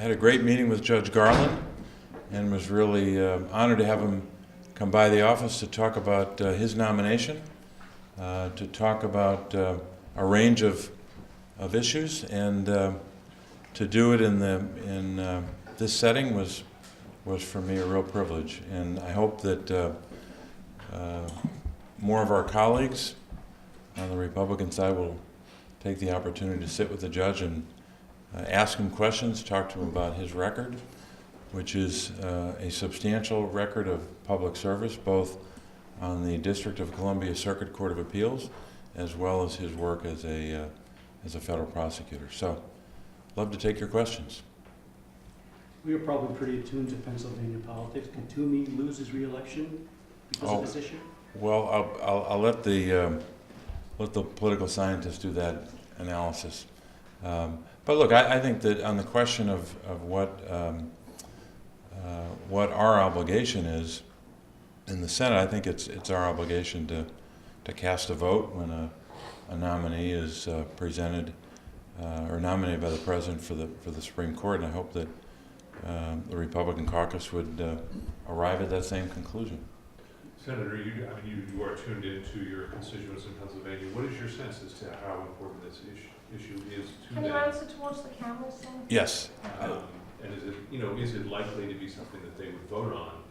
had a great meeting with Judge Garland and was really honored to have him come by the office to talk about his nomination, to talk about a range of issues, and to do it in this setting was for me a real privilege. And I hope that more of our colleagues on the Republican side will take the opportunity to sit with the judge and ask him questions, talk to him about his record, which is a substantial record of public service, both on the District of Columbia Circuit Court of Appeals, as well as his work as a federal prosecutor. So, love to take your questions. We are probably pretty attuned to Pennsylvania politics. Can Toomey lose his re-election because of this issue? Well, I'll let the political scientists do that analysis. But look, I think that on the question of what our obligation is in the Senate, I think it's our obligation to cast a vote when a nominee is presented or nominated by the President for the Supreme Court, and I hope that the Republican caucus would arrive at that same conclusion. Senator, you are tuned into your constituents in Pennsylvania. What is your sense as to how important this issue is to them? Can you answer towards the camera, Senator? Yes. And is it likely to be something that they would vote on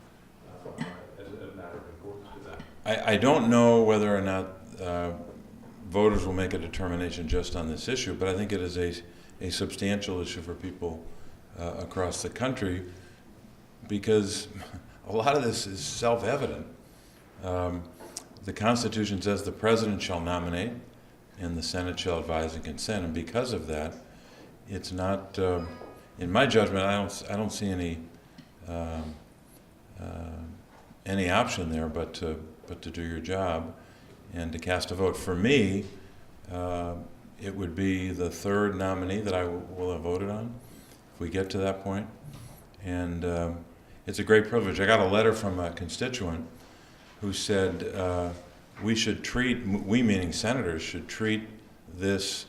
as a matter of importance to them? I don't know whether or not voters will make a determination just on this issue, but I think it is a substantial issue for people across the country, because a lot of this is self-evident. The Constitution says the President shall nominate and the Senate shall advise and consent, and because of that, it's not, in my judgment, I don't see any option there but to do your job and to cast a vote. For me, it would be the third nominee that I will have voted on if we get to that point, and it's a great privilege. I got a letter from a constituent who said we meaning senators, should treat this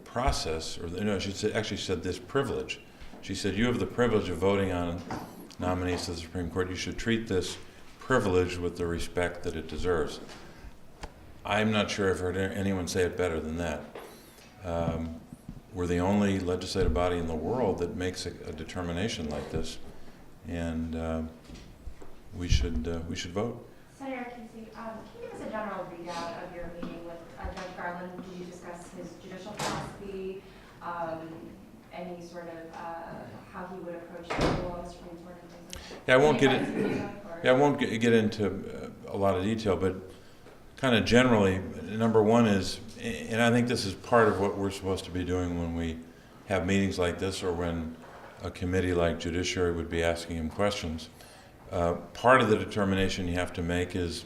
process, or she actually said this privilege. She said, you have the privilege of voting on nominees to the Supreme Court. You should treat this privilege with the respect that it deserves. I'm not sure I've heard anyone say it better than that. We're the only legislative body in the world that makes a determination like this, and we should vote. Senator Casey, can you give us a general readout of your meeting with Judge Garland? Did you discuss his judicial philosophy, any sort of how he would approach the rule on the Supreme Court and things like that? I won't get into a lot of detail, but kind of generally, number one is, and I think this is part of what we're supposed to be doing when we have meetings like this, or when a committee like Judiciary would be asking him questions. Part of the determination you have to make is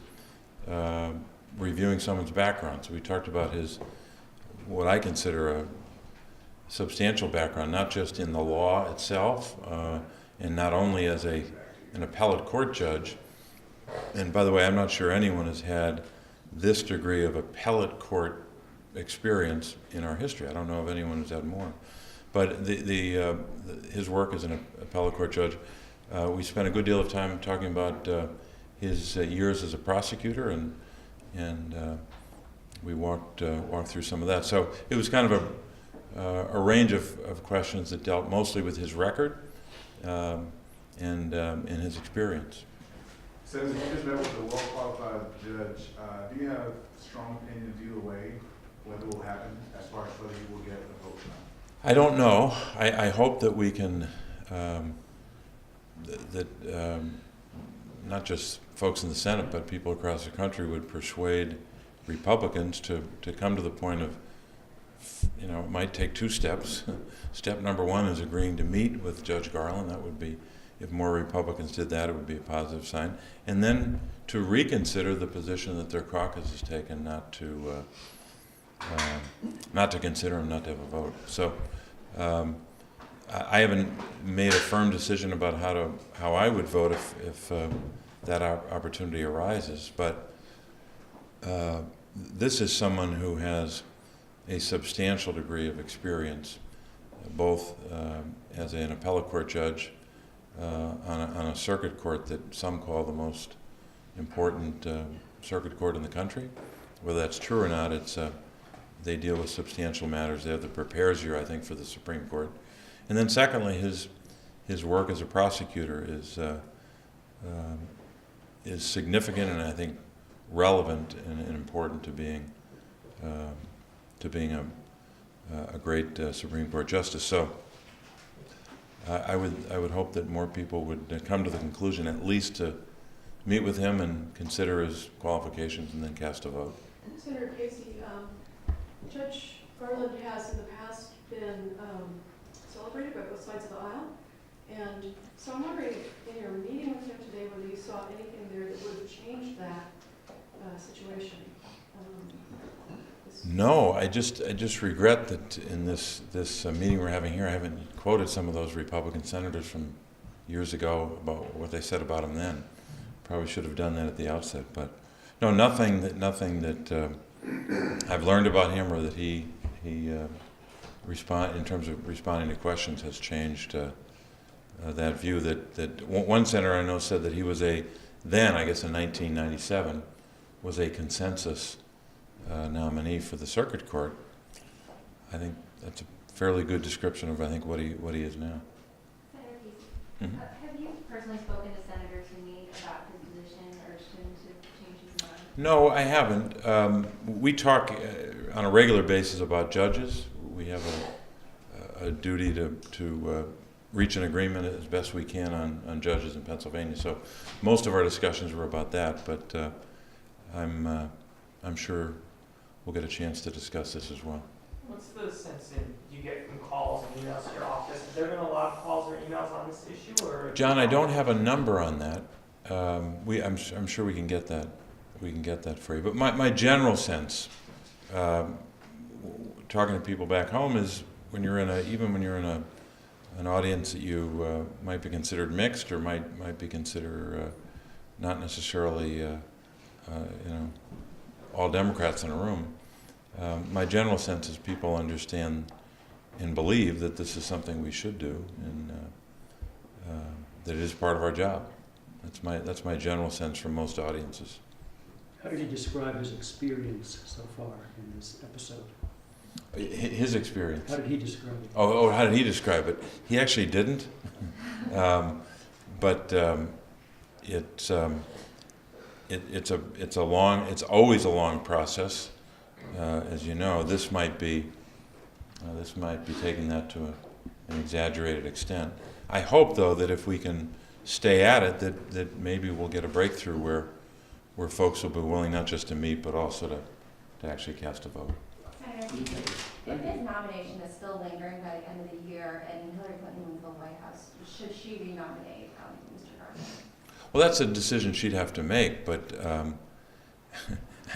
reviewing someone's background. So we talked about what I consider a substantial background, not just in the law itself, and not only as an appellate court judge. And by the way, I'm not sure anyone has had this degree of appellate court experience in our history. I don't know of anyone who's had more. But his work as an appellate court judge, we spent a good deal of time talking about his years as a prosecutor, and we walked through some of that. So it was kind of a range of questions that dealt mostly with his record and his experience. Senator, you just met with a well-qualified judge. Do you have strong opinions either way, whether it will happen, as far as whether you will get a vote? I don't know. I hope that we can, not just folks in the Senate, but people across the country would persuade Republicans to come to the point of, it might take two steps. Step number one is agreeing to meet with Judge Garland. That would be, if more Republicans did that, it would be a positive sign. And then to reconsider the position that their caucus has taken, not to consider him not to have a vote. So I haven't made a firm decision about how I would vote if that opportunity arises. But this is someone who has a substantial degree of experience both as an appellate court judge on a circuit court that some call the most important circuit court in the country. Whether that's true or not, they deal with substantial matters. They're the prepares year, I think, for the Supreme Court. And then secondly, his work as a prosecutor is significant and I think relevant and important to being a great Supreme Court justice. So I would hope that more people would come to the conclusion at least to meet with him and consider his qualifications and then cast a vote. Senator Casey, Judge Garland has in the past been celebrated by both sides of the aisle, and so I'm wondering, in your meeting with him today, whether you saw anything there that would have changed that situation. No, I just regret that in this meeting we're having here, I haven't quoted some of those Republican senators from years ago about what they said about him then. Probably should have done that at the outset, but no, nothing that I've learned about him or that he in terms of responding to questions has changed that view. That one senator I know said that he was then, I guess in 1997, was a consensus nominee for the circuit court. I think that's a fairly good description of, I think, what he is now. Senator Casey, Mm-hmm. have you personally spoken to Senator Toomey about his position, urged him to change his mind? No, I haven't. We talk on a regular basis about judges. We have a duty to reach an agreement as best we can on judges in Pennsylvania. So most of our discussions were about that, but I'm sure we'll get a chance to discuss this as well. What's the sense you get from calls and emails to your office? Have there been a lot of calls or emails on this issue, or? John, I don't have a number on that. I'm sure we can get that. We can get that for you. But my general sense, talking to people back home, is when you're in an audience that you might be considered mixed or might be considered not necessarily all Democrats in a room. My general sense is people understand and believe that this is something we should do, and that it is part of our job. That's my general sense from most audiences. How did he describe his experience so far in this episode? His experience. How did he describe it? Oh, how did he describe it? He actually didn't, but it's always a long process, as you know. This might be taking that to an exaggerated extent. I hope, though, that if we can stay at it, that maybe we'll get a breakthrough where folks will be willing not just to meet, but also to actually cast a vote. Senator Casey, if his nomination is still lingering by the end of the year and Hillary Clinton wins the White House, should she renominate Mr. Garland? Well, that's a decision she'd have to make, but I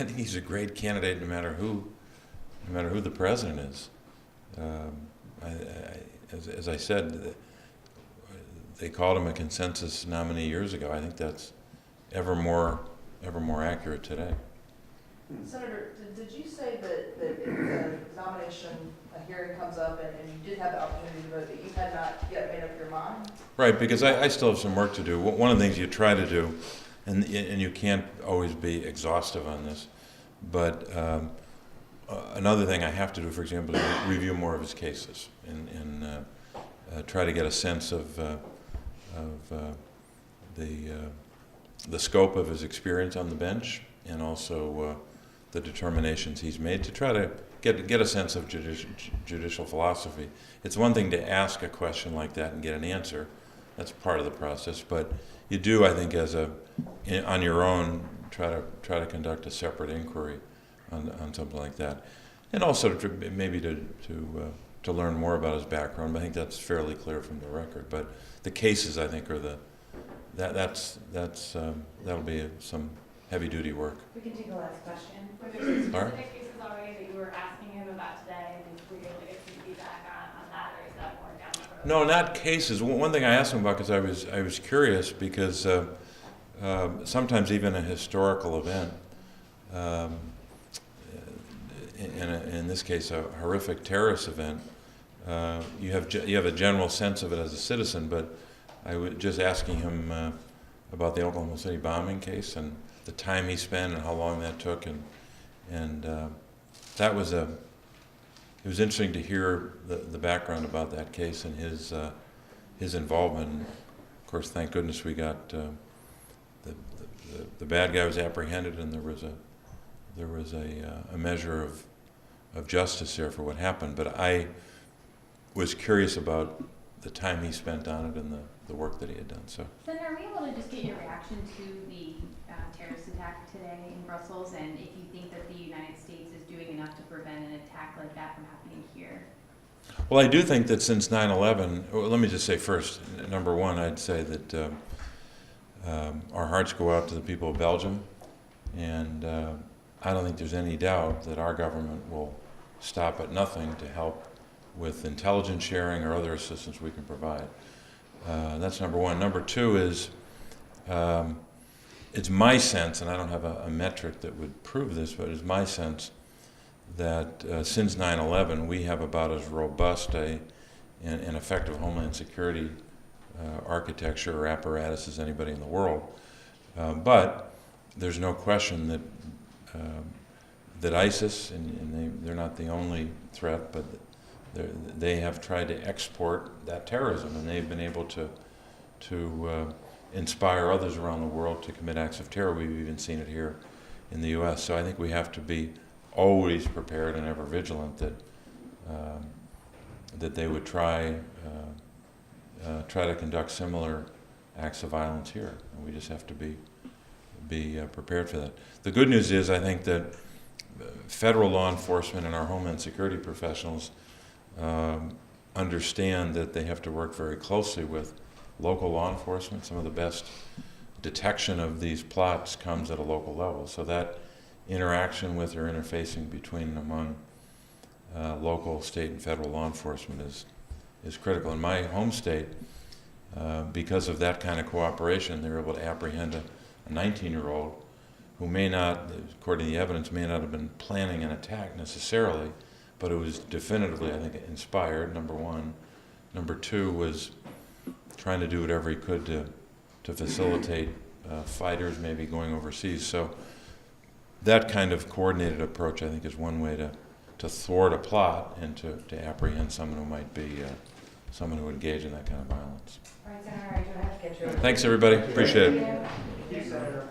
think he's a great candidate no matter who the president is. As I said, they called him a consensus nominee years ago. I think that's ever more accurate today. Senator, did you say that if the nomination hearing comes up and you did have the opportunity to vote, that you had not yet made up your mind? Right, because I still have some work to do. One of the things you try to do, and you can't always be exhaustive on this, but another thing I have to do, for example, is review more of his cases and try to get a sense of the scope of his experience on the bench, and also the determinations he's made, to try to get a sense of judicial philosophy. It's one thing to ask a question like that and get an answer. That's part of the process. But you do, I think, on your own, try to conduct a separate inquiry on something like that, and also maybe to learn more about his background. But I think that's fairly clear from the record. But the cases, I think, are that'll be some heavy-duty work. We can take the last question. Were there some All right. specific cases already that you were asking him about today, and were you able to get some feedback on that, or is that more down the road? No, not cases. One thing I asked him about, because I was curious, because sometimes even a historical event, in this case a horrific terrorist event, you have a general sense of it as a citizen, but I was just asking him about the Oklahoma City bombing case and the time he spent and how long that took, and that was it was interesting to hear the background about that case and his involvement. And of course, thank goodness we got the bad guy was apprehended, and there was a measure of justice there for what happened. But I was curious about the time he spent on it and the work that he had done. So, Senator, are we able to just get your reaction to the terrorist attack today in Brussels, and if you think that the United States is doing enough to prevent an attack like that from happening here? well, I do think that since 9/11, let me just say first, number one, I'd say that our hearts go out to the people of Belgium, and I don't think there's any doubt that our government will stop at nothing to help with intelligence sharing or other assistance we can provide. That's number one. Number two is it's my sense, and I don't have a metric that would prove this, but it's my sense that since 9/11 we have about as robust and effective Homeland Security architecture or apparatus as anybody in the world. But there's no question that ISIS, and they're not the only threat, but they have tried to export that terrorism, and they've been able to inspire others around the world to commit acts of terror. We've even seen it here in the U.S. So I think we have to be always prepared and ever vigilant that they would try to conduct similar acts of violence here, and we just have to be prepared for that. The good news is, I think that federal law enforcement and our Homeland Security professionals understand that they have to work very closely with local law enforcement. Some of the best detection of these plots comes at a local level. So that interaction with or interfacing between and among local, state, and federal law enforcement is critical. In my home state, because of that kind of cooperation, they were able to apprehend a 19-year-old who may not, according to the evidence, may not have been planning an attack necessarily, but it was definitively, I think, inspired, number one. Number two was trying to do whatever he could to facilitate fighters maybe going overseas. So that kind of coordinated approach, I think, is one way to thwart a plot and to apprehend someone who might be someone who would engage in that kind of violence. All right, Senator, I do have to get you. Thanks, everybody. Appreciate it. Thank you, Senator.